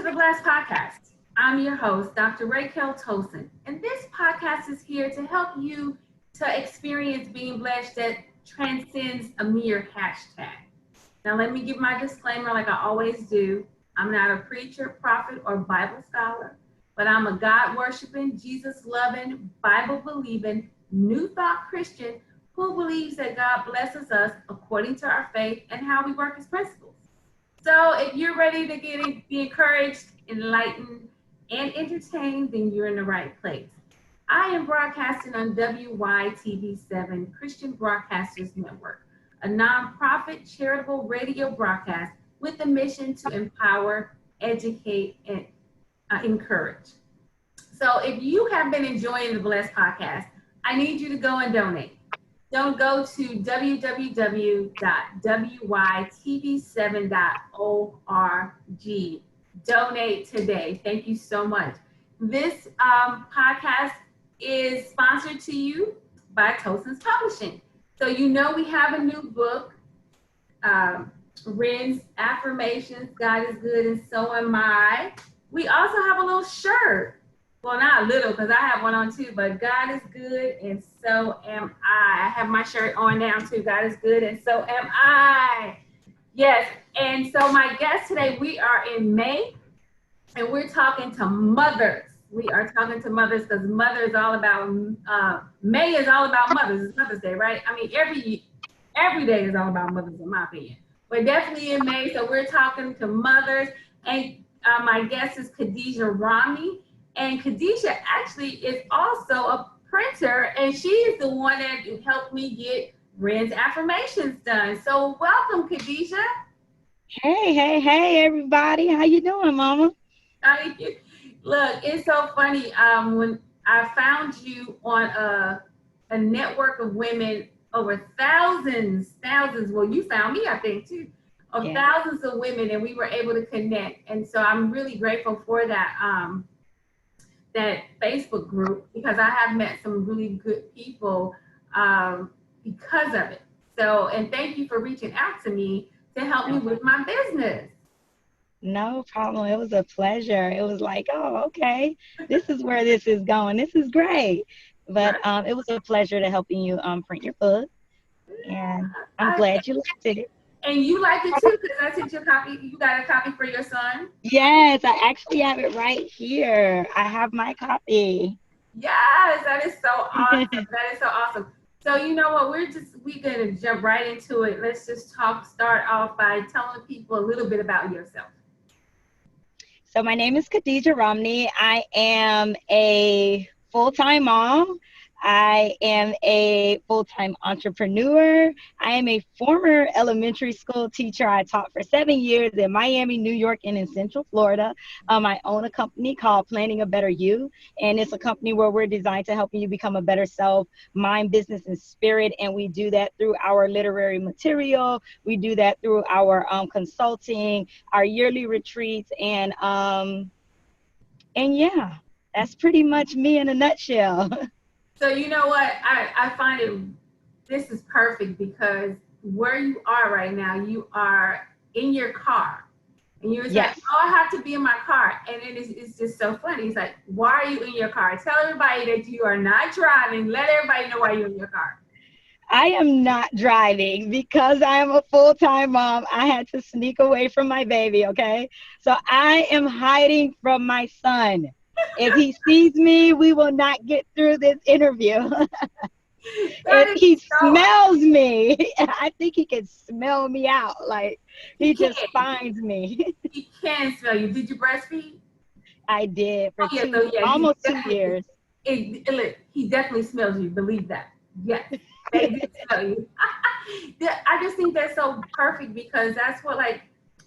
the Blessed Podcast. I'm your host, Dr. Raquel Tosin, and this podcast is here to help you to experience being blessed that transcends a mere hashtag. Now, let me give my disclaimer like I always do. I'm not a preacher, prophet, or Bible scholar, but I'm a God-worshiping, Jesus-loving, Bible-believing, New Thought Christian who believes that God blesses us according to our faith and how we work His principles. So if you're ready to be encouraged, enlightened, and entertained, then you're in the right place. I am broadcasting on WYTV7 Christian Broadcasters Network, a nonprofit charitable radio broadcast with a mission to empower, educate, and encourage. So if you have been enjoying the Blessed Podcast, I need you to go and donate. Don't go to www.wytv7.org. Donate today. Thank you so much. This podcast is sponsored to you by Tosin's Publishing. So you know we have a new book, Ren's Affirmations, God is Good and So Am I. We also have a little shirt. Well, not little, because I have one on too, but God is good and so am I. I have my shirt on now too. God is good and so am I. Yes, and so my guest today, we are in May, and we're talking to mothers. We are talking to mothers because mother is all about, May is all about mothers. It's Mother's Day, right? I mean, every day is all about mothers, in my opinion. But definitely in May, so we're talking to mothers, and my guest is Khadija Romney. And Khadija actually is also a printer, and she is the one that helped me get Ren's affirmations done. So welcome, Khadija. Hey, everybody. How you doing, Mama? Look, it's so funny. When I found you on a network of women, over thousands, well, you found me, I think, too, of thousands of women, and we were able to connect. And so I'm really grateful for that. That Facebook group, because I have met some really good people because of it. So, and thank you for reaching out to me to help me with my business. No problem. It was a pleasure. It was like, oh, okay, this is where this is going. This is great. But it was a pleasure to helping you print your book, and I'm glad you liked it. And you like it too, because I sent you a copy. You got a copy for your son? Yes, I actually have it right here. I have my copy. Yes, that is so awesome. That is so awesome. So you know what? We're gonna jump right into it. Let's just start off by telling people a little bit about yourself. So my name is Khadija Romney. I am a full-time mom. I am a full-time entrepreneur. I am a former elementary school teacher. I taught for 7 years in Miami, New York, and in Central Florida. I own a company called Planning a Better You, and it's a company where we're designed to help you become a better self, mind, business, and spirit. And we do that through our literary material. We do that through our consulting, our yearly retreats, and yeah, that's pretty much me in a nutshell. So you know what, I find this is perfect, because where you are right now, you are in your car, and you're like, oh, I have to be in my car, and it's just so funny. It's like, why are you in your car? Tell everybody that you are not driving. Let everybody know why you're in your car. I am not driving because I am a full-time mom. I had to sneak away from my baby, okay? So I am hiding from my son. If he sees me, we will not get through this interview. If he smells me, I think he can smell me out. Like, he just finds me. He can smell you. Did you breastfeed? I did for almost 2 years. Look, he definitely smells you. Believe that. Yes, they did smell you. I just think that's so perfect, because that's what, like,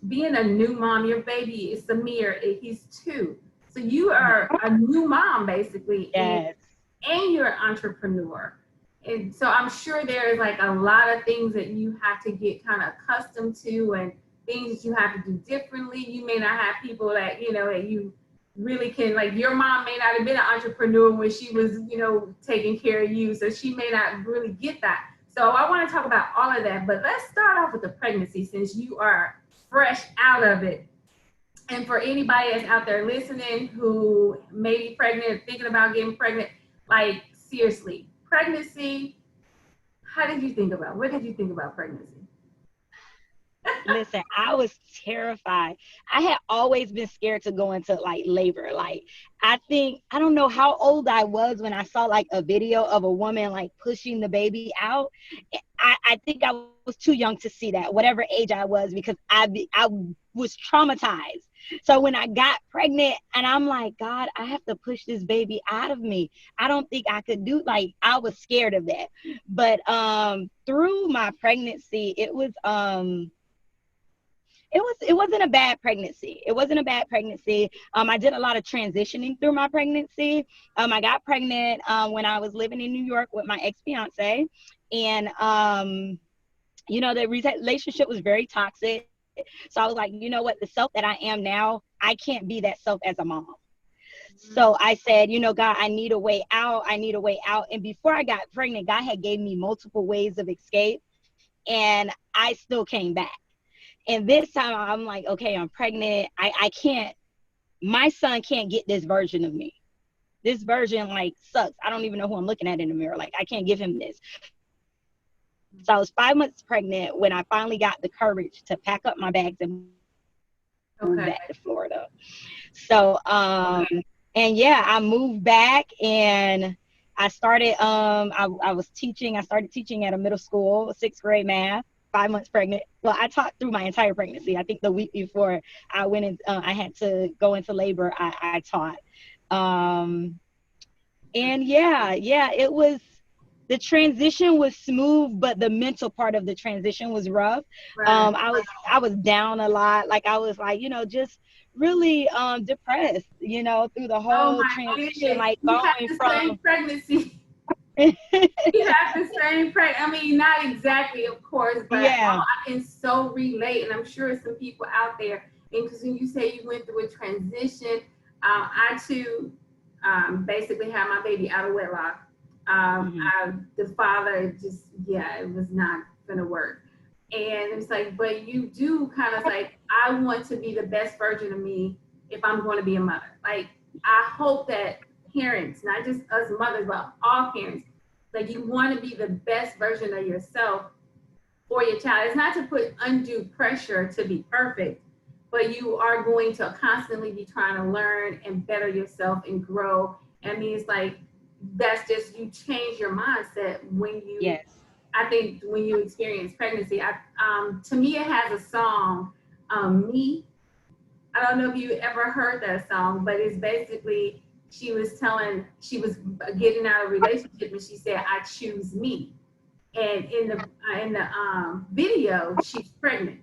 being a new mom, your baby is Samir, he's 2. So you are a new mom, basically, yes. and you're an entrepreneur. And so I'm sure there's like a lot of things that you have to get kind of accustomed to, and things that you have to do differently. You may not have people that, you know, that you really can, like, your mom may not have been an entrepreneur when she was, you know, taking care of you. So she may not really get that. So I want to talk about all of that, but let's start off with the pregnancy, since you are fresh out of it. And for anybody that's out there listening who may be pregnant or thinking about getting pregnant, like seriously, pregnancy, what did you think about pregnancy? Listen, I was terrified. I had always been scared to go into like labor. Like, I don't know how old I was when I saw like a video of a woman like pushing the baby out. I think I was too young to see that, whatever age I was, because I was traumatized. So when I got pregnant and I'm like, God, I have to push this baby out of me. I don't think I could do, like, I was scared of that. But through my pregnancy, it wasn't a bad pregnancy. It wasn't a bad pregnancy. I did a lot of transitioning through my pregnancy. I got pregnant when I was living in New York with my ex-fiance. And, the relationship was very toxic. So I was like, you know what? The self that I am now, I can't be that self as a mom. So I said, God, I need a way out. I need a way out. And before I got pregnant, God had gave me multiple ways of escape. And I still came back. And this time I'm like, okay, I'm pregnant. I can't, my son can't get this version of me. This version like sucks. I don't even know who I'm looking at in the mirror. Like, I can't give him this. So I was 5 months pregnant when I finally got the courage to pack up my bags and move back to Florida. So, and yeah, I moved back and I started, I started teaching at a middle school, 6th grade math. 5 months pregnant. Well, I taught through my entire pregnancy. I think the week before I went in, I had to go into labor, I taught. And yeah, it was, the transition was smooth, but the mental part of the transition was rough. Right. I was down a lot. Like, I was like, just really depressed, through the whole transition, like going from pregnancy. You have the same pregnancy. I mean, not exactly, of course, but I can so relate, and I'm sure some people out there. And because when you say you went through a transition, I too basically had my baby out of wedlock. The father just, it was not gonna work. And it's like, but you do kind of like, I want to be the best version of me if I'm going to be a mother. Like, I hope that parents, not just us mothers, but all parents, like, you want to be the best version of yourself for your child. It's not to put undue pressure to be perfect, but you are going to constantly be trying to learn and better yourself and grow. I mean, it's like, that's just, you change your mindset when you, I think when you experience pregnancy. To me, it has a song, Me. I don't know if you ever heard that song, but it's basically, she was getting out of a relationship and she said, I choose me. And in the video, she's pregnant.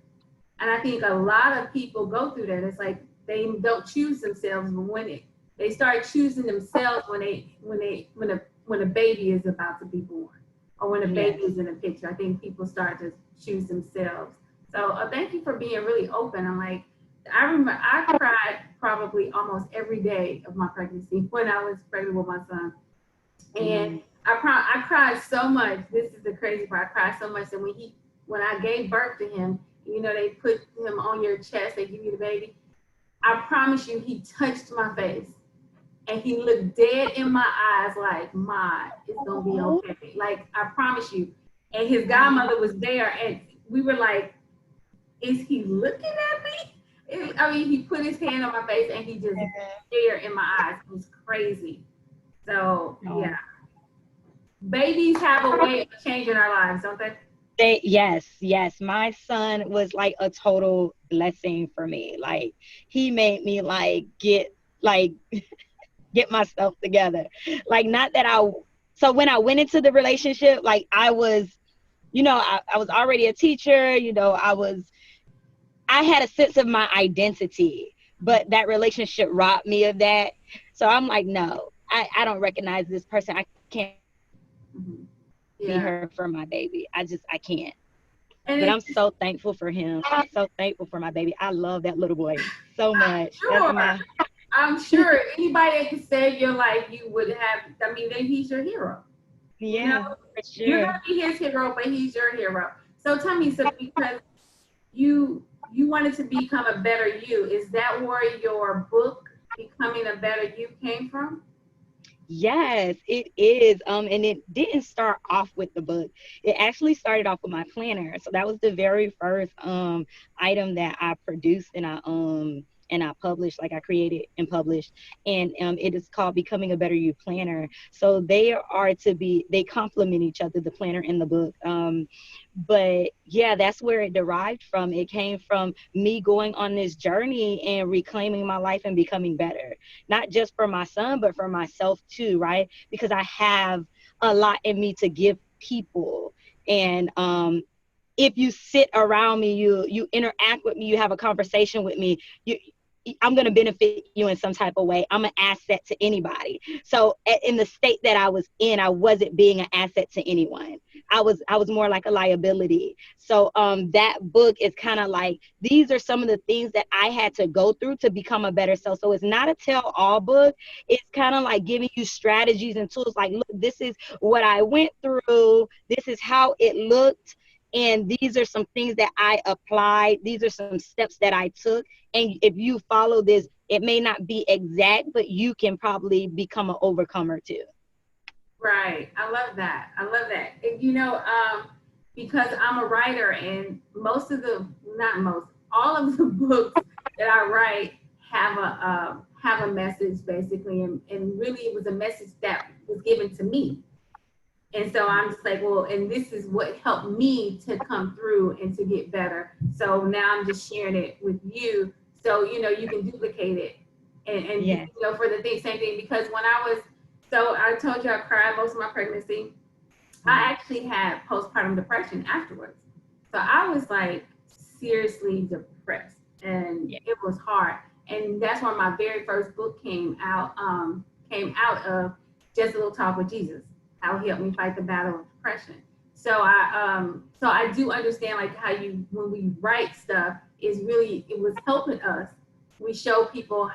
And I think a lot of people go through that. It's like, they don't choose themselves, but when they start choosing themselves when a baby is about to be born, or when a baby is in the picture. I think people start to choose themselves. So thank you for being really open. I'm like, I remember I cried probably almost every day of my pregnancy when I was pregnant with my son. And I cried so much. This is the crazy part. I cried so much that when I gave birth to him, they put him on your chest, they give you the baby. I promise you, he touched my face and he looked dead in my eyes like, Ma, it's gonna be okay. Like, I promise you. And his godmother was there and we were like, is he looking at me? I mean, he put his hand on my face and he just stared in my eyes. It was crazy. So, yeah. Babies have a way of changing our lives, don't they? Yes. My son was like a total blessing for me. Like, he made me get myself together. Like, not that so when I went into the relationship, like, I was, I was already a teacher, I had a sense of my identity, but that relationship robbed me of that. So I'm like, no, I don't recognize this person. I can't be her for my baby. I can't. But I'm so thankful for him. I'm so thankful for my baby. I love that little boy so much. I'm sure anybody that can save your life, you would have. I mean, then he's your hero. Yeah, for sure. You're gonna be his hero, but he's your hero. So tell me, because you you wanted to become a better you. Is that where your book, Becoming a Better You, came from? Yes, it is. And it didn't start off with the book. It actually started off with my planner. So that was the very first item that I produced and I published, like I created and published. And it is called Becoming a Better You Planner. So they complement each other, the planner and the book. But yeah, that's where it derived from. It came from me going on this journey and reclaiming my life and becoming better, not just for my son, but for myself too, right? Because I have a lot in me to give people. And if you sit around me, you interact with me, you have a conversation with me, I'm going to benefit you in some type of way. I'm an asset to anybody. So in the state that I was in, I wasn't being an asset to anyone. I was more like a liability. So that book is kind of like, these are some of the things that I had to go through to become a better self. So it's not a tell all book. It's kind of like giving you strategies and tools, like, look, this is what I went through, this is how it looked, and these are some things that I applied, these are some steps that I took, and if you follow this, it may not be exact, but you can probably become an overcomer too. Right. I love that. I love that. And, because I'm a writer, and not most, all of the books that I write have a message basically, and really it was a message that was given to me. And so I'm just like, well, and this is what helped me to come through and to get better. So now I'm just sharing it with you, so you can duplicate it, and Yes. for the same thing. Because when I told you I cried most of my pregnancy. I actually had postpartum depression afterwards. So I was like seriously depressed, and Yeah. it was hard. And that's when my very first book came out of Just a Little Talk with Jesus, how he helped me fight the battle of depression. So I do understand, like, how you, when we write stuff, it was helping us. We show people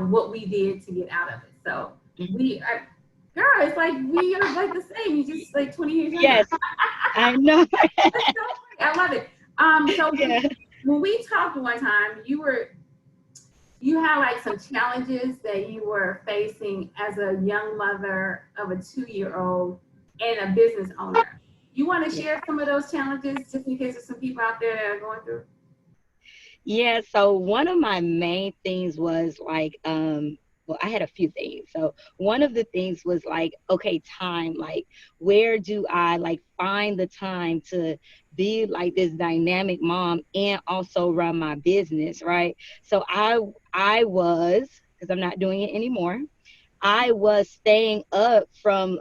what we did to get out of it. So we are, girl, it's like we are like the same. You just like 20 years younger. Yes, I know. That's so funny. I love it. So Yeah. when we talked one time, you had like some challenges that you were facing as a young mother of a 2-year-old and a business owner. You want to share some of those challenges, just in case there's some people out there that are going through? Yeah, so one of my main things was like, well, I had a few things. So one of the things was like, okay, time, like, where do I like find the time to be like this dynamic mom and also run my business, right? So I was, because I'm not doing it anymore, I was staying up from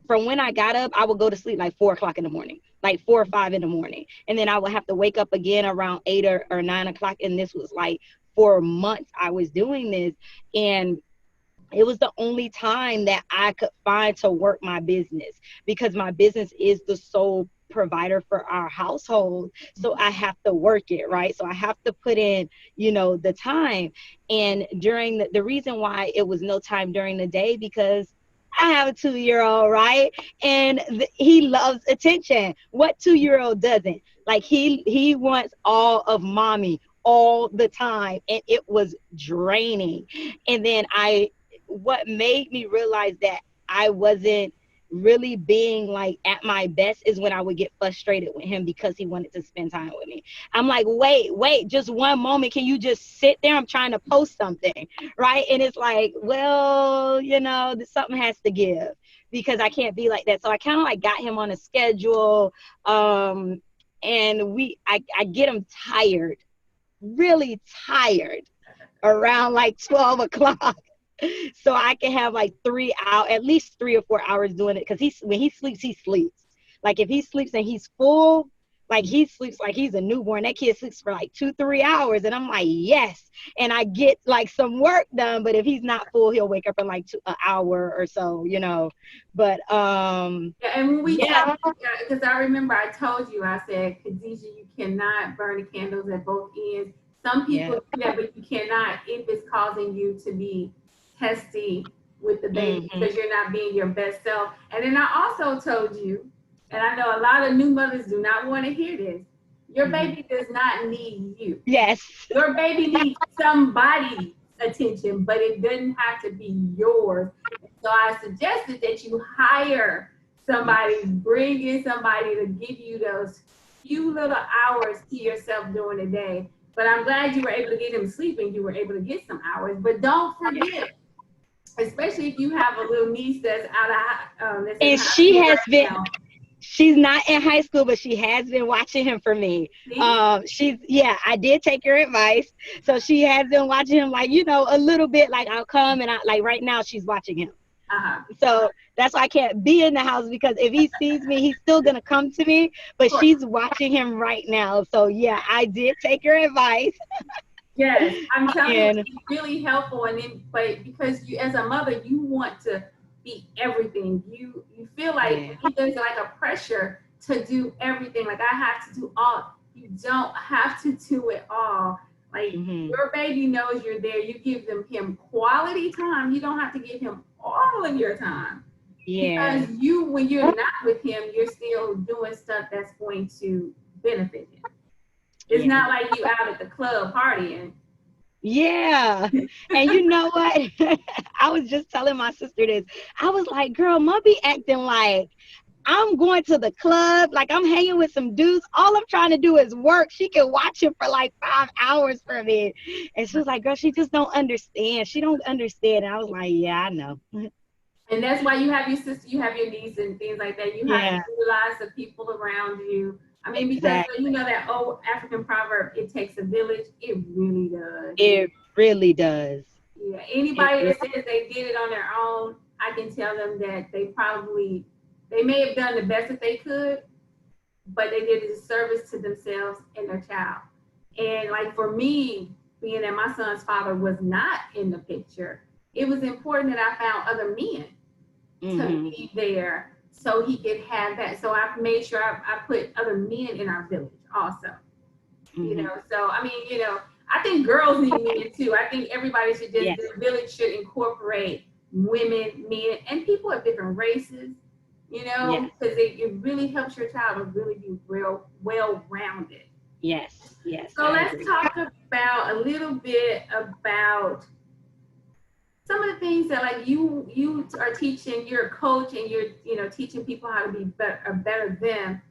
when I got up, I would go to sleep like 4 o'clock in the morning, like 4 or 5 in the morning. And then I would have to wake up again around 8 or 9 o'clock. And this was like for months I was doing this. And it was the only time that I could find to work my business, because my business is the sole provider for our household. So I have to work it, right? So I have to put in, the time. And during the reason why it was no time during the day, because I have a 2-year-old, right? And he loves attention. What 2-year-old doesn't? Like, he wants all of mommy all the time, and it was draining. And then what made me realize that I wasn't really being like at my best is when I would get frustrated with him because he wanted to spend time with me. I'm like, wait, just one moment. Can you just sit there? I'm trying to post something, right? And it's like, well, something has to give, because I can't be like that. So I kind of like got him on a schedule. And I get him tired, really tired, around like 12 o'clock. So I can have like at least 3 or 4 hours doing it. Because when he sleeps, he sleeps. Like, if he sleeps and he's full, like, he sleeps like he's a newborn. That kid sleeps for like 2-3 hours. And I'm like, yes. And I get like some work done. But if he's not full, he'll wake up in like an hour or so, But Yeah, and when we talked, because I remember I told you, I said, Khadija, you cannot burn the candles at both ends. Some people do that, but you cannot if it's causing you to be testy with the baby, because you're not being your best self. And then I also told you, and I know a lot of new mothers do not want to hear this, Your baby does not need you. Yes. Your baby needs somebody's attention, but it doesn't have to be yours. So I suggested that you hire somebody, bring in somebody to give you those few little hours to yourself during the day. But I'm glad you were able to get him sleeping. You were able to get some hours. But don't forget, especially if you have a little niece that's that's in And high she school has right been, now. she's not in high school, but she has been watching him for me. See? Yeah, I did take her advice. So she has been watching him, like, a little bit. Like, I'll come and like right now she's watching him. Uh-huh. So that's why I can't be in the house, because if he sees me, he's still gonna come to me. But she's watching him right now. So yeah, I did take your advice. Yes, I'm telling you, And it's really helpful. And then, but because you, as a mother, you want to be everything. You feel like there's like a pressure to do everything. Like I have to do all. You don't have to do it all. Like your baby knows you're there. You give him quality time. You don't have to give him all of your time. yeah, Because you, when you're not with him, you're still doing stuff that's going to benefit him. It's not like you out at the club partying. yeah. And you know what? I was just telling my sister this. I was like, girl, Mom be acting like I'm going to the club, like I'm hanging with some dudes. All I'm trying to do is work. She can watch him for like 5 hours for me. And she was like, girl, she just don't understand. She don't understand. And I was like, yeah, I know. And that's why you have your sister, you have your niece and things like that. You have to utilize the people around you. I mean, because you know that old African proverb, it takes a village. It really does. It really does. Yeah. Anybody that says they did it on their own, I can tell them that they may have done the best that they could, but they did a disservice to themselves and their child. And like for me, being that my son's father was not in the picture, it was important that I found other men to be there so he could have that. So I made sure I put other men in our village also. You know, so I mean, I think girls need men too. I think everybody should just, the village should incorporate women, men, and people of different races, because it really helps your child to really be real well-rounded. Yes. So let's talk about a little bit about some of the things that like you are teaching, you're a coach and you're teaching people how to be better them.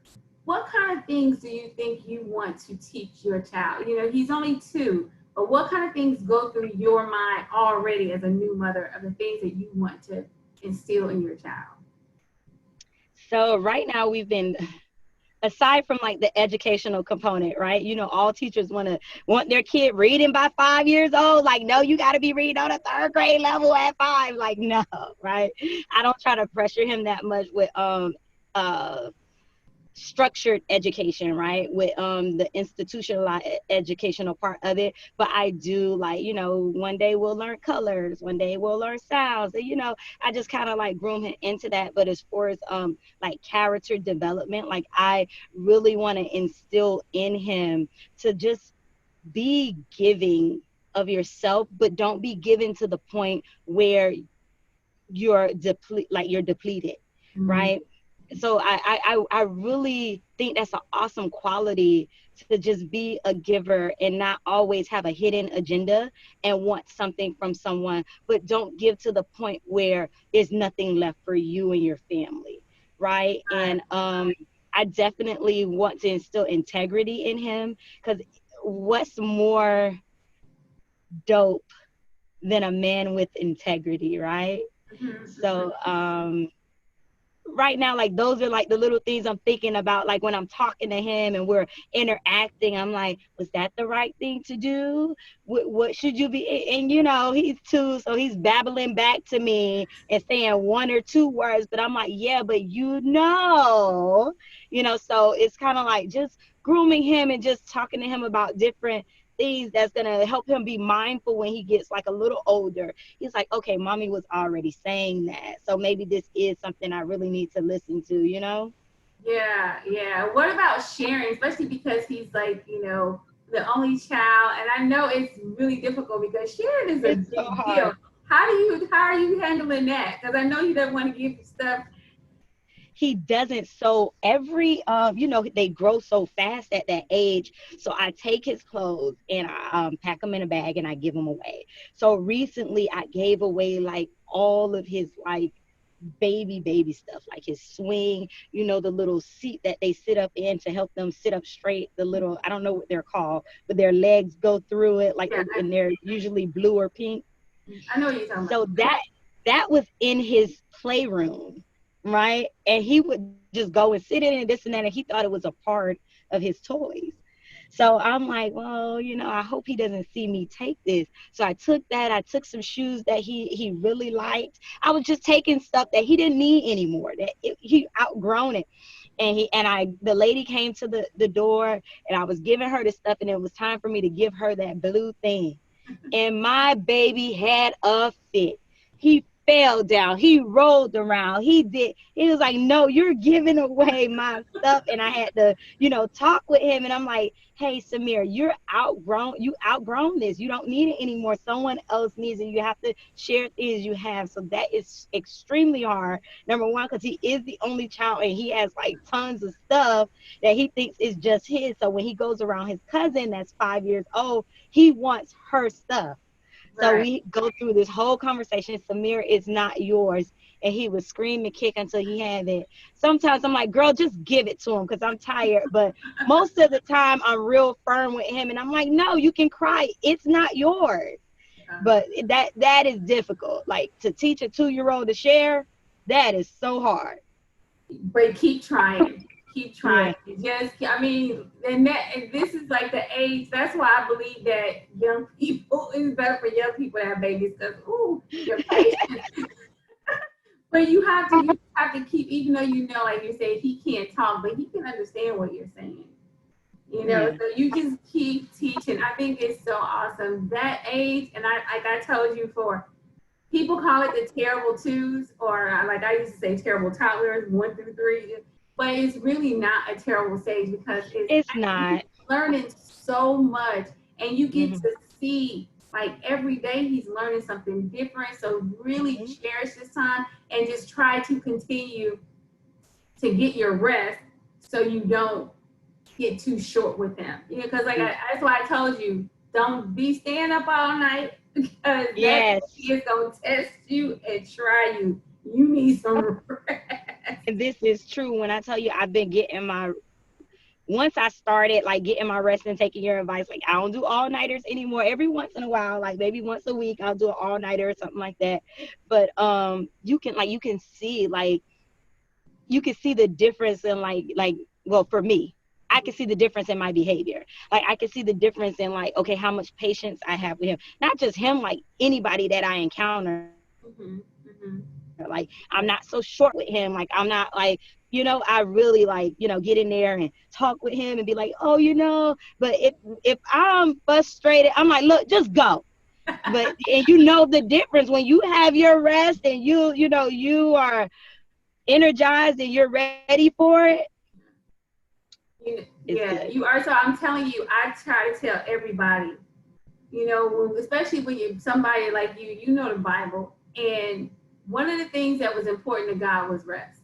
What kind of things do you think you want to teach your child? He's only 2, but what kind of things go through your mind already as a new mother of the things that you want to instill in your child? So right now we've been, aside from like the educational component, right? All teachers want their kid reading by 5 years old. Like, no, you got to be reading on a 3rd grade level at 5. Like, no, right? I don't try to pressure him that much with structured education, right? With the institutionalized educational part of it. But I do, like, one day we'll learn colors, one day we'll learn sounds, and I just kind of like groom him into that. But as far as like character development, like I really want to instill in him to just be giving of yourself, but don't be given to the point where you're depleted, right? So I really think that's an awesome quality, to just be a giver and not always have a hidden agenda and want something from someone, but don't give to the point where there's nothing left for you and your family, right? And I definitely want to instill integrity in him, because what's more dope than a man with integrity, right? So right now, like, those are like the little things I'm thinking about, like when I'm talking to him and we're interacting, I'm like, was that the right thing to do? What should you be? And he's 2, so he's babbling back to me and saying 1 or 2 words, but I'm like, yeah, but so it's kind of like just grooming him and just talking to him about different things that's going to help him be mindful when he gets like a little older. He's like, okay, mommy was already saying that, so maybe this is something I really need to listen to, Yeah. What about sharing, especially because he's like, the only child, and I know it's really difficult because sharing is a big deal. How are you handling that? Because I know he doesn't want to give you stuff. he doesn't. So every they grow so fast at that age. So I take his clothes and I pack them in a bag and I give them away. So recently I gave away like all of his like baby stuff, like his swing, the little seat that they sit up in to help them sit up straight, the little, I don't know what they're called, but their legs go through it, like, Yeah, and they're usually blue or pink. I know what you're talking So about. that was in his playroom, right? And he would just go and sit in it and this and that, and he thought it was a part of his toys. So I'm like, well, I hope he doesn't see me take this. So I took that. I took some shoes that he really liked. I was just taking stuff that he didn't need anymore. He outgrown it. And the lady came to the door, and I was giving her the stuff, and it was time for me to give her that blue thing. And my baby had a fit. He fell down. He rolled around. He was like, no, you're giving away my stuff. And I had to, talk with him. And I'm like, hey, Samir, you outgrown this. You don't need it anymore. Someone else needs it. You have to share things you have. So that is extremely hard. Number one, because he is the only child and he has like tons of stuff that he thinks is just his. So when he goes around his cousin that's 5 years old, he wants her stuff. So Right. we go through this whole conversation. Samir is not yours. And he would scream and kick until he had it. Sometimes I'm like, girl, just give it to him because I'm tired. But most of the time I'm real firm with him. And I'm like, no, you can cry. It's not yours. But that is difficult. Like to teach a 2-year-old to share, that is so hard. But keep trying. Keep trying. Just, I mean, and this is like the age. That's why I believe that young people, it's better for young people to have babies because, ooh, your patience. But you have to keep, even though like you said, he can't talk, but he can understand what you're saying. So you just keep teaching. I think it's so awesome. That age, and like I told you before, people call it the terrible twos, or like I used to say, terrible toddlers, 1 through 3. But it's really not a terrible stage because It's not. learning so much, and you get Mhm. to see like every day he's learning something different. So really cherish this time and just try to continue to get your rest so you don't get too short with him. Because that's why I told you, don't be staying up all night because that Yes. is gonna test you and try you. You need some rest. And this is true. When I tell you, I've been once I started like getting my rest and taking your advice, like I don't do all nighters anymore. Every once in a while, like maybe once a week, I'll do an all nighter or something like that. But you can see the difference in well, for me, I can see the difference in my behavior. Like I can see the difference in like, okay, how much patience I have with him. Not just him, like anybody that I encounter. Mm-hmm, mm-hmm. Like I'm not so short with him. Like I'm not like, I really like, get in there and talk with him and be like, oh, but if I'm frustrated, I'm like, look, just go. But and the difference when you have your rest and you are energized and you're ready for it. It's Yeah, good. you are. So I'm telling you, I try to tell everybody, especially when you're somebody like you know the Bible. And one of the things that was important to God was rest.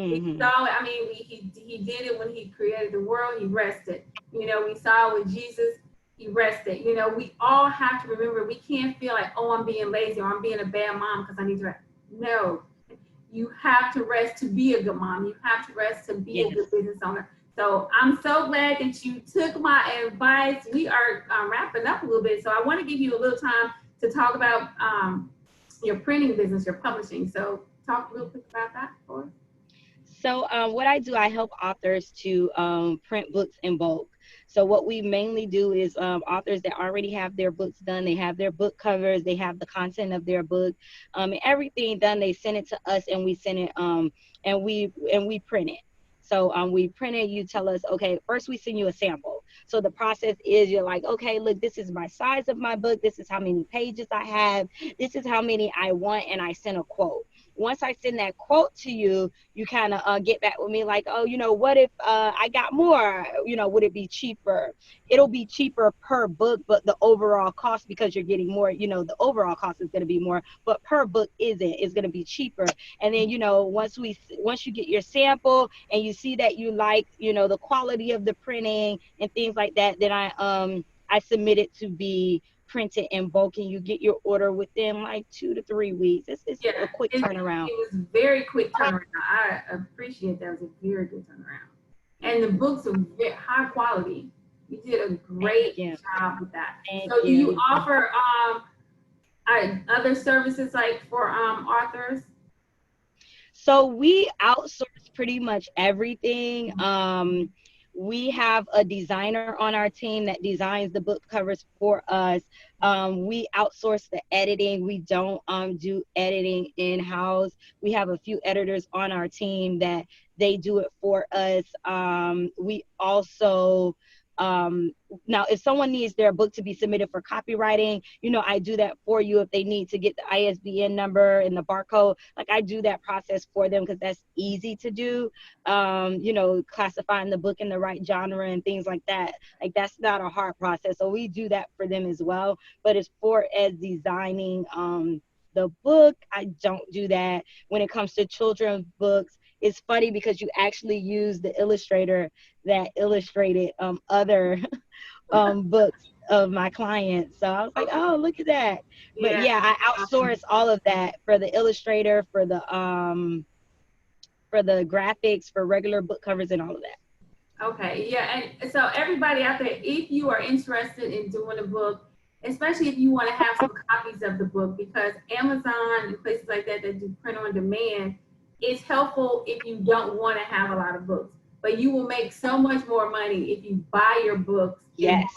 He Mm-hmm. saw it. I mean, he did it when he created the world. He rested. We saw it with Jesus. He rested. We all have to remember we can't feel like, oh, I'm being lazy or I'm being a bad mom because I need to rest. No, you have to rest to be a good mom. You have to rest to be a Yes. good business owner. So I'm so glad that you took my advice. We are wrapping up a little bit. So I want to give you a little time to talk about your printing business, your publishing. So talk real quick about that for us. So what I do, I help authors to print books in bulk. So what we mainly do is authors that already have their books done, they have their book covers, they have the content of their book, and everything done. They send it to us, and we send it, and we print it. So we print it. You tell us, okay, first we send you a sample. So the process is you're like, okay, look, this is my size of my book. This is how many pages I have. This is how many I want, and I send a quote. once I send that quote to you, you kind of get back with me like, oh, what if I got more? Would it be cheaper? It'll be cheaper per book, but the overall cost, because you're getting more, the overall cost is going to be more, but per book is going to be cheaper. And then, once you get your sample and you see that you like, the quality of the printing and things like that, then I submit it to be printed in bulk, and you get your order within like 2 to 3 weeks. It's a quick turnaround. It was very quick turnaround. I appreciate that. It was a very good turnaround. And the books are very high quality. You did a great job with that. So do you offer other services like for authors? So we outsource pretty much everything. We have a designer on our team that designs the book covers for us. We outsource the editing. We don't do editing in-house. We have a few editors on our team that they do it for us. We also now, if someone needs their book to be submitted for copywriting, I do that for you. If they need to get the ISBN number and the barcode, like I do that process for them because that's easy to do. Classifying the book in the right genre and things like that, like that's not a hard process. So we do that for them as well. But as far as designing the book, I don't do that. When it comes to children's books, it's funny because you actually use the illustrator that illustrated other books of my clients. So I was like, oh, look at that. But yeah, I outsource all of that for the illustrator, for the graphics, for regular book covers and all of that. Okay, yeah. And so everybody out there, if you are interested in doing a book, especially if you want to have some copies of the book, because Amazon and places like that do print on demand, it's helpful if you don't want to have a lot of books, but you will make so much more money if you buy your books. Yes.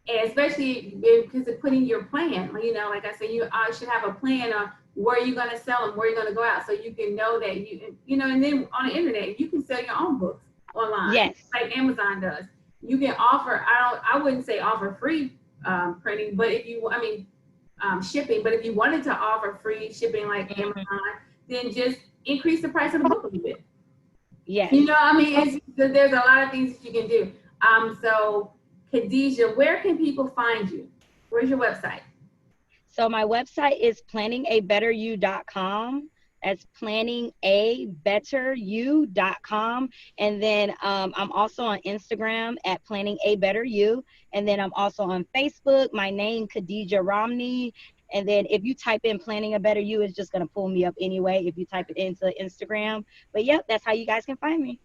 And especially because of putting your plan, like I said, you should have a plan on where you're going to sell them, where you're going to go out, so you can know that and then on the internet, you can sell your own books online. Yes. Like Amazon does. You can offer, I wouldn't say offer free printing, but shipping, but if you wanted to offer free shipping like Amazon, then just increase the price of the book a little bit. Yes. There's a lot of things that you can do. So Khadija, where can people find you? Where's your website? So my website is planningabetteryou.com. That's planningabetteryou.com. And then I'm also on Instagram at planningabetteryou. And then I'm also on Facebook. My name, Khadija Romney. And then if you type in Planning a Better You, it's just going to pull me up anyway if you type it into Instagram. But yep, that's how you guys can find me.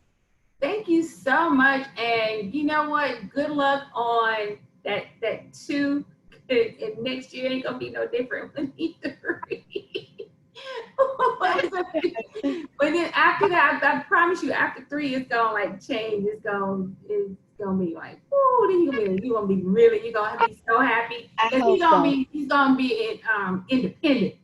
Thank you so much. And you know what? Good luck on that 2. And next year ain't going to be no different from 3. But then after that, I promise you, after 3, it's going to change. It's going to be like, oh, then you're going to be so happy. He's going to be independent.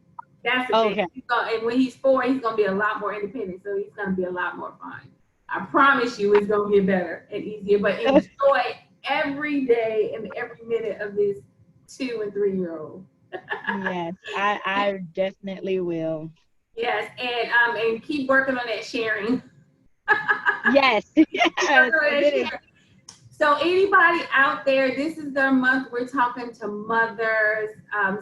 That's the thing. And when he's 4, he's going to be a lot more independent. So he's going to be a lot more fun. I promise you it's going to get better and easier. But enjoy every day and every minute of this 2 and 3-year-old. Yes, I definitely will. Yes, and keep working on that sharing. Yes. So anybody out there, this is their month. We're talking to mothers.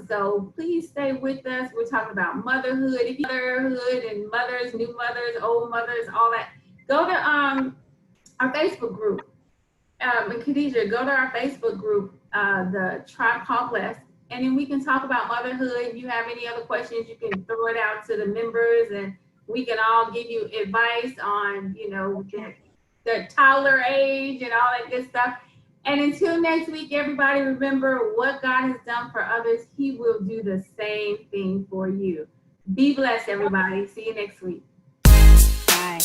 So please stay with us. We're talking about motherhood. If you motherhood and mothers, new mothers, old mothers, all that. Go to our Facebook group. And Khadija, go to our Facebook group, the Tribe Called Blessed. And then we can talk about motherhood. If you have any other questions, you can throw it out to the members, and we can all give you advice on, the toddler age and all that good stuff. And until next week, everybody, remember what God has done for others, He will do the same thing for you. Be blessed, everybody. See you next week. Bye.